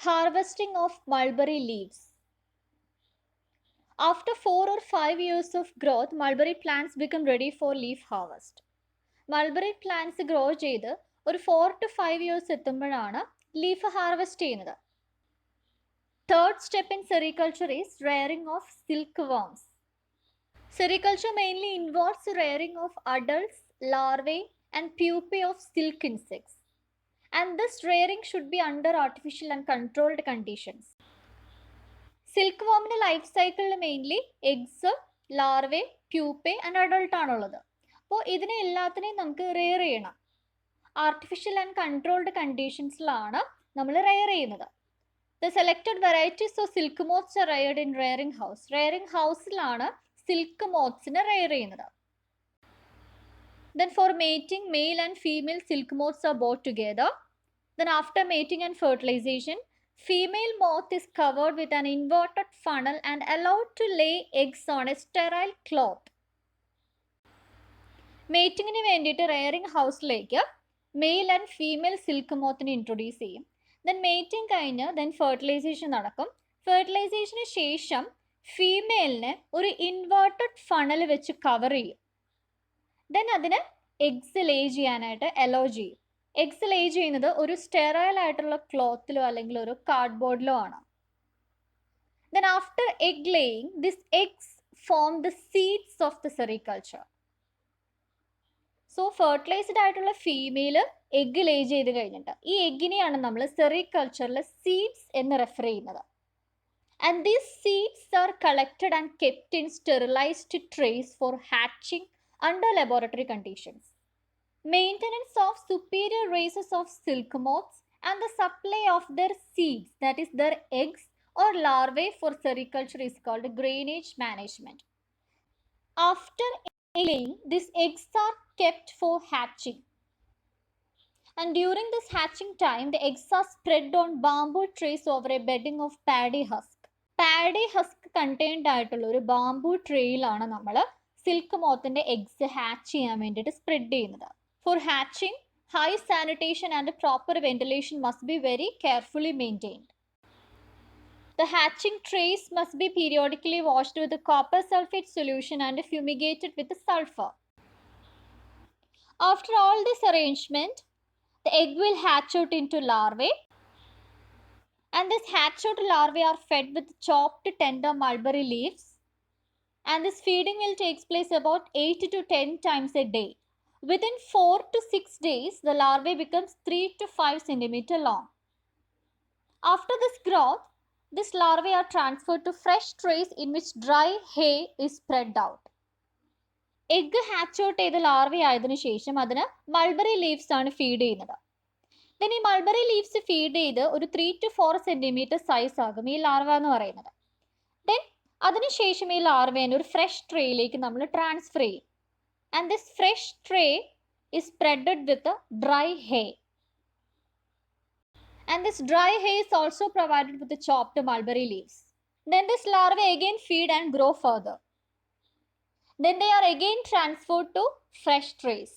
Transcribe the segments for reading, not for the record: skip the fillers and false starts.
Harvesting of mulberry leaves. After 4 or 5 years of growth, mulberry plants become ready for leaf harvest. Mulberry plants grow ചെയ്ത് ഒരു 4 to 5 years എത്തുമ്പോഴാണ് leaf harvest ചെയ്യുന്നത്. Third step in sericulture is rearing of silkworms. Sericulture mainly involves rearing of adults, larvae, and pupae of silk insects. And this rearing should be under artificial and controlled conditions. Silk life സൈക്കിളിൽ mainly eggs, larvae, pupae and adult ആണുള്ളത്. അപ്പോൾ ഇതിനെ എല്ലാത്തിനെയും നമുക്ക് rare ചെയ്യണം. Artificial and controlled കണ്ടീഷൻസിലാണ് നമ്മൾ rear ചെയ്യുന്നത്. The selected varieties of silk moths are reared in rearing house. Rearing ഹൗസിലാണ് സിൽക്ക് മോത്ത്സിനെ റെയർ ചെയ്യുന്നത്. Then for mating, male and female silk moths are brought together. Then after mating and fertilization, female moth is covered with an inverted funnel and allowed to lay eggs on a sterile cloth. മേറ്റിങ്ങിന് വേണ്ടിയിട്ട് rearing ഹൗസിലേക്ക് male and female silk മോത്തിനെ introduce ചെയ്യും. Then mating കഴിഞ്ഞ് then fertilisation നടക്കും. ഫെർട്ടിലൈസേഷന് ശേഷം ഫീമെയിലിനെ ഒരു ഇൻവേർട്ടഡ് ഫണൽ വെച്ച് കവർ ചെയ്യും. ദെൻ അതിന് എഗ്സ് ലേ ചെയ്യാനായിട്ട് അലോ ചെയ്യും. എഗ്സ് ലേ ചെയ്യുന്നത് ഒരു സ്റ്റെറൈൽ ആയിട്ടുള്ള ക്ലോത്തിലോ അല്ലെങ്കിൽ ഒരു കാർഡ്ബോർഡിലോ ആണ്. Then after egg laying this eggs form the seeds of the sericulture. So fertilised ആയിട്ടുള്ള ഫീമെയിൽ എഗ് ലേ ചെയ്ത് കഴിഞ്ഞിട്ട് ഈ എഗ്ഗിനെയാണ് നമ്മൾ സെറികൾച്ചറിൽ സീഡ്സ് എന്ന് റെഫർ ചെയ്യുന്നത്. And these seeds are collected and kept in sterilised trays for hatching under laboratory conditions. Maintenance of superior races of silk moths and the supply of their seeds, that is their eggs or larvae for sericulture, is called grainage management. After laying, these eggs are kept for hatching. And during this hatching time, the eggs are spread on bamboo trays over a bedding of paddy husk. Paddy husk contained ആയിട്ടുള്ള ഒരു bamboo ട്രേയിലാണ് നമ്മൾ silk മോത്തിന്റെ eggs hatch ചെയ്യാൻ വേണ്ടിയിട്ട് spread ചെയ്യുന്നത്. For hatching, high sanitation and proper ventilation must be very carefully maintained. The hatching trays must be periodically washed with a copper sulfate solution and fumigated with sulfur. After all this arrangement, the egg will hatch out into larvae, and this hatched out larvae are fed with chopped tender mulberry leaves. And this feeding will take place about 8 to 10 times a day. Within 4 to 6 days, the larvae becomes 3 to 5 centimeter long. After this growth, these larvae are transferred to fresh trays in which dry hay is spread out. Egg hatch out ചെയ്ത larva ആയതിനു ശേഷം അതിന് mulberry leaves ആണ് feed ചെയ്യുന്നത്. Then ഈ mulberry leaves feed ചെയ്ത് ഒരു 3 to 4 centimetre size ആകും ഈ ലാർവ എന്ന് പറയുന്നത്. ദെൻ അതിനുശേഷം ഈ ലാർവേനെ ഒരു ഫ്രഷ് ട്രേയിലേക്ക് നമ്മൾ ട്രാൻസ്ഫർ ചെയ്യും. And this fresh tray is spreaded with a dry hay. And this dry hay is also provided with the chopped mulberry leaves. Then this larvae again feed and grow further. Then they are again transferred to fresh trays.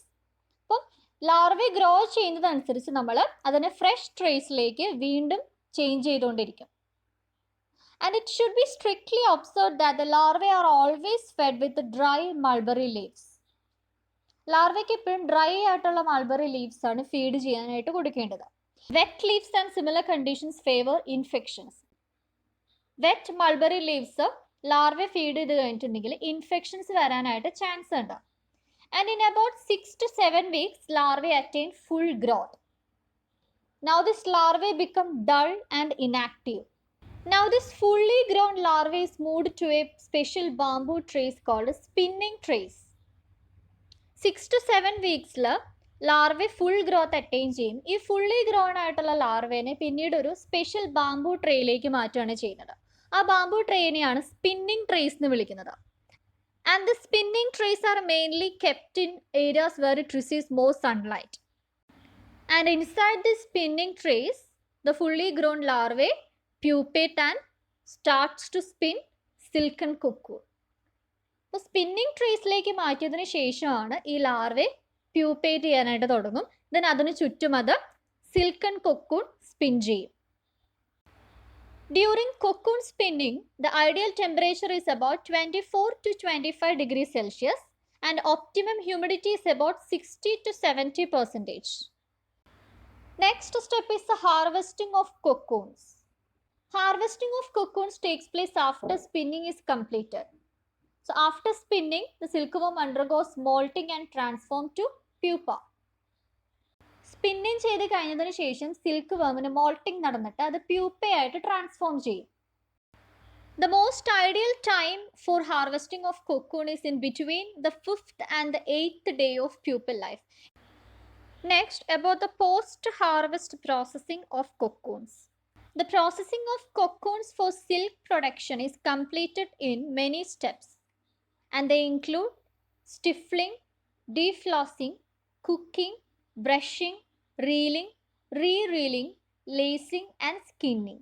അപ്പോൾ larvae grow ചെയ്യുന്നതനുസരിച്ച് നമ്മൾ അതിനെ fresh ട്രേസിലേക്ക് വീണ്ടും change ചെയ്തുകൊണ്ടിരിക്കും. And it should be strictly observed that the larvae are always fed with the dry mulberry leaves. ലാർവയ്ക്ക് എപ്പോഴും dry ആയിട്ടുള്ള mulberry leaves ആണ് feed ചെയ്യാനായിട്ട് കൊടുക്കേണ്ടത്. Wet leaves and similar conditions favour infections. Wet mulberry leaves larvae feed ചെയ്ത് കഴിഞ്ഞിട്ടുണ്ടെങ്കിൽ infections വരാനായിട്ട് chance ഉണ്ട്. And in about 6 to 7 weeks, larvae attain full growth. Now this larvae become dull and inactive. Now this fully grown larvae is moved to a special bamboo trays called spinning trays. 6 to 7 weeksൽ larvae full growth attain ചെയ്യും. ഈ fully grown ആയിട്ടുള്ള ലാർവേനെ പിന്നീട് ഒരു special bamboo ട്രേയിലേക്ക് മാറ്റുകയാണ് ചെയ്യുന്നത്. ആ bamboo ട്രേയിനെയാണ് spinning trays എന്ന് വിളിക്കുന്നത്. And the spinning trays are mainly kept in areas where it receives more sunlight. And inside the spinning trays the fully grown larvae pupate and starts to spin silken cocoon. അപ്പോൾ spinning ട്രേസിലേക്ക് മാറ്റിയതിന് ശേഷമാണ് ഈ larvae pupate ചെയ്യാനായിട്ട് തുടങ്ങും. Then അതിന് ചുറ്റും അത് സിൽക്കൺ കൊക്കൂൺ സ്പിൻ ചെയ്യും. During cocoon spinning, the ideal temperature is about 24 to 25 degrees Celsius and optimum humidity is about 60 to 70%. Next step is the harvesting of cocoons. Harvesting of cocoons takes place after spinning is completed. So after spinning, the silkworm undergoes molting and transformed to pupa. Spinning ചെയ്ത് കഴിഞ്ഞതിന് ശേഷം silk വേമിന് moulting നടന്നിട്ട് അത് പ്യൂപ്പയായിട്ട് transform ചെയ്യും. The most ideal time for harvesting of cocoon is in between the 5th and the 8th day of pupal life. Next, about the post-harvest processing of cocoons. The processing of cocoons for silk production is completed in many steps, and they include stiffling, deflossing, cooking, brushing, reeling, re-reeling, lacing, and skinning.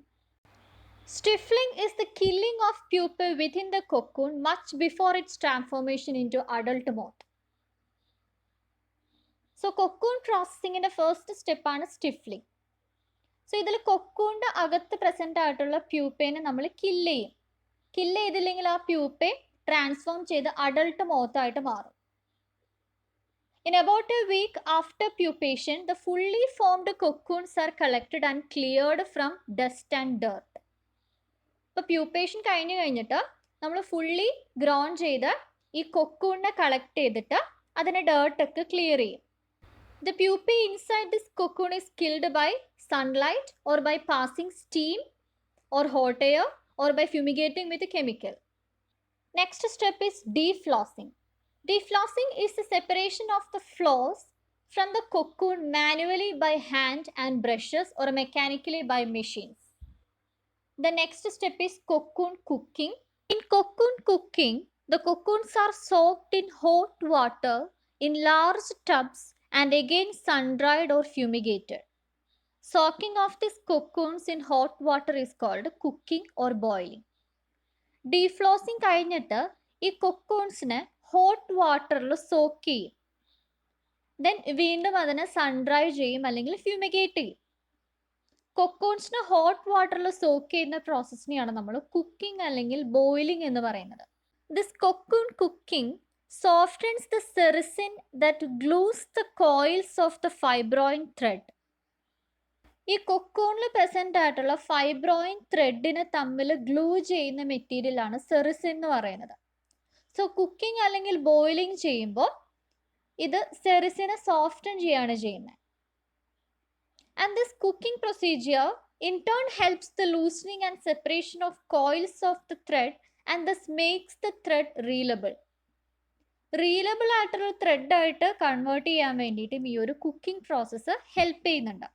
Stiffling is the killing of pupae within the cocoon much before its transformation into adult moth. So, cocoon processing in the first step is stiffling. So, ഇതിൽ കൊക്കൂണിൻ്റെ അകത്ത് present ആയിട്ടുള്ള പ്യൂപ്പേനെ നമ്മൾ kill ചെയ്യും. Kill ചെയ്തില്ലെങ്കിൽ ആ പ്യൂപ്പെ transform ചെയ്ത് adult മോത്തായിട്ട് മാറും. In about a week after pupation, the fully formed cocoons are collected and cleared from dust and dirt. ഇപ്പോൾ പ്യൂപ്പേഷൻ കഴിഞ്ഞിട്ട് നമ്മൾ ഫുള്ളി ഗ്രോൺ ചെയ്ത് ഈ കൊക്കൂണിനെ കളക്ട് ചെയ്തിട്ട് അതിനെ ഡേർട്ടൊക്കെ ക്ലിയർ ചെയ്യും. The pupae inside this cocoon is killed by sunlight or by passing steam or hot air or by fumigating with a chemical. Next step is deflossing. Deflossing is the separation of the floss from the cocoon manually by hand and brushes or mechanically by machines. The next step is cocoon cooking. In cocoon cooking, the cocoons are soaked in hot water in large tubs and again sun-dried or fumigated. Soaking of these cocoons in hot water is called cooking or boiling. Deflossing കഴിഞ്ഞിട്ട് ഈ കൊക്കൂൺസിനെ hot വാട്ടറിൽ soak ചെയ്യും. Then വീണ്ടും അതിനെ sun dry ചെയ്യും അല്ലെങ്കിൽ fumigate ചെയ്യും. കൊക്കൂൺസിനെ hot വാട്ടറിൽ സോക്ക് ചെയ്യുന്ന പ്രോസസ്സിനെയാണ് നമ്മൾ കുക്കിംഗ് അല്ലെങ്കിൽ ബോയിലിംഗ് എന്ന് പറയുന്നത്. This cocoon cooking softens the sericin that glues the coils of the fibroin thread. ഈ കൊക്കൂണിൽ പ്രസന്റ് ആയിട്ടുള്ള ഫൈബ്രോയിൻ ത്രെഡിനെ തമ്മിൽ ഗ്ലൂ ചെയ്യുന്ന മെറ്റീരിയലാണ് സെറിസിൻ എന്ന് പറയുന്നത്. സോ കുക്കിംഗ് അല്ലെങ്കിൽ ബോയിലിംഗ് ചെയ്യുമ്പോൾ ഇത് സെറിസിനെ സോഫ്റ്റൻ ചെയ്യാണ് ചെയ്യുന്നത്. And this cooking procedure in turn helps the loosening and separation of coils of the thread and thus makes the thread reelable. Reelable ആയിട്ടുള്ള ത്രെഡായിട്ട് കൺവേർട്ട് ചെയ്യാൻ വേണ്ടിയിട്ടും ഈ ഒരു കുക്കിംഗ് പ്രോസസ്സ് ഹെൽപ്പ് ചെയ്യുന്നുണ്ട്.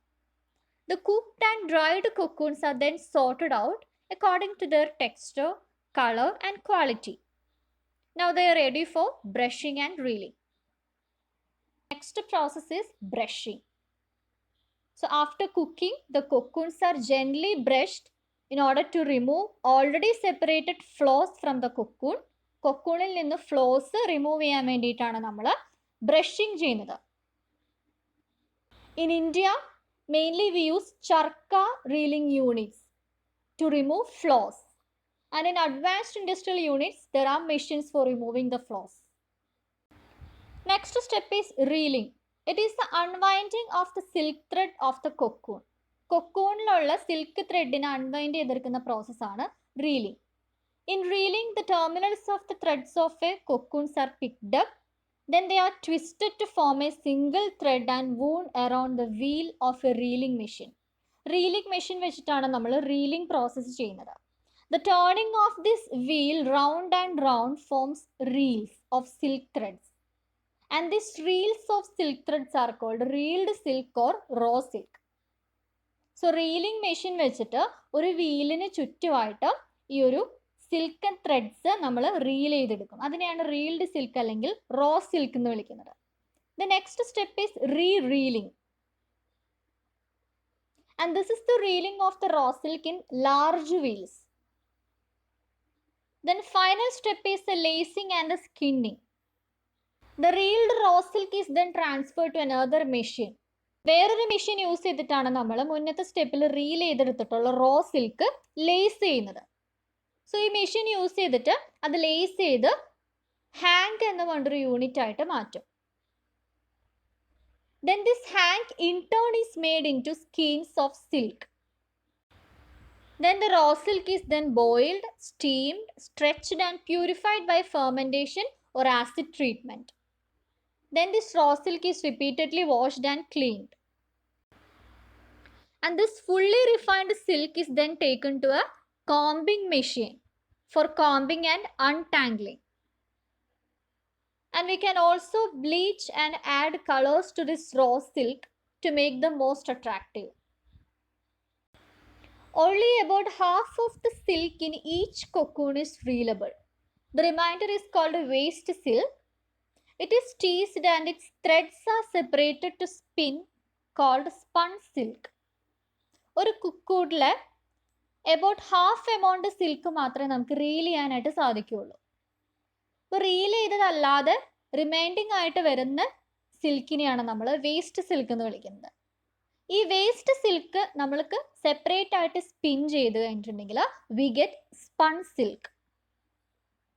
The cooked and dried cocoons are then sorted out according to their texture, color, and quality. Now they are ready for brushing and reeling. Next process is brushing. So after cooking, the cocoons are gently brushed in order to remove already separated floss from the cocoon. കൊക്കൂണിൽ നിന്ന് flows remove ചെയ്യാൻ വേണ്ടിയിട്ടാണ് നമ്മൾ brushing ചെയ്യുന്നത്. In India, mainly we use charka reeling units to remove floss. And in advanced industrial units, there are machines for removing the floss. Next step is reeling. It is the unwinding of the silk thread of the cocoon. കൊക്കൂണിലുള്ള silk ത്രെഡിനെ unwind ചെയ്തെടുക്കുന്ന പ്രോസസ്സാണ് reeling. In reeling, the terminals of the threads of a cocoons are picked up. Then they are twisted to form a single thread and wound around the wheel of a reeling machine. Reeling machine വെച്ചിട്ടാണ് നമ്മൾ reeling process ചെയ്യുന്നത്. The turning of this wheel round and round forms reels of silk threads. And these reels of silk threads are called reeled silk or raw silk. So reeling machine വെച്ചിട്ട് ഒരു വീലിന് ചുറ്റുമായിട്ട് ഈ ഒരു silken threads നമ്മൾ reel ചെയ്തെടുക്കും. അതിനെയാണ് reeled silk അല്ലെങ്കിൽ raw silk എന്ന് വിളിക്കുന്നത്. The next step is reeling. And this is the reeling of the raw silk in large wheels. Then final step is the lacing and the skinning. The reeled raw silk is then transferred to another machine. വേറൊരു machine use ചെയ്തിട്ടാണ് നമ്മൾ മുന്നത്തെ സ്റ്റെപ്പിൽ reel ചെയ്തെടുത്തിട്ടുള്ള raw silk lace ചെയ്യുന്നത്. So ഈ machine use ചെയ്തിട്ട് അത് lace ചെയ്ത് ഹാങ്ക് എന്ന് പറഞ്ഞൊരു യൂണിറ്റ് ആയിട്ട് മാറ്റും. Then this hank in turn is made into skeins of silk. Then the raw silk is then boiled, steamed, stretched and purified by fermentation or acid treatment. Then this raw silk is repeatedly washed and cleaned. And this fully refined silk is then taken to a combing machine for combing and untangling. And we can also bleach and add colors to this raw silk to make them most attractive. Only about half of the silk in each cocoon is reelable. The remainder is called a waste silk. It is teased and its threads are separated to spin, called spun silk. ഒരു കുക്കൂഡിൽ about half amount silk മാത്രമേ നമുക്ക് reel ചെയ്യാനായിട്ട് സാധിക്കുകയുള്ളൂ. ഇപ്പോൾ reel ചെയ്തതല്ലാതെ reminding ആയിട്ട് വരുന്ന സിൽക്കിനെയാണ് നമ്മൾ waste silk എന്ന് വിളിക്കുന്നത്. ഈ വേസ്റ്റ് സിൽക്ക് നമ്മൾക്ക് സെപ്പറേറ്റ് ആയിട്ട് സ്പിൻ ചെയ്ത് കഴിഞ്ഞിട്ടുണ്ടെങ്കിൽ വി ഗെറ്റ് സ്പൺ സിൽക്ക്.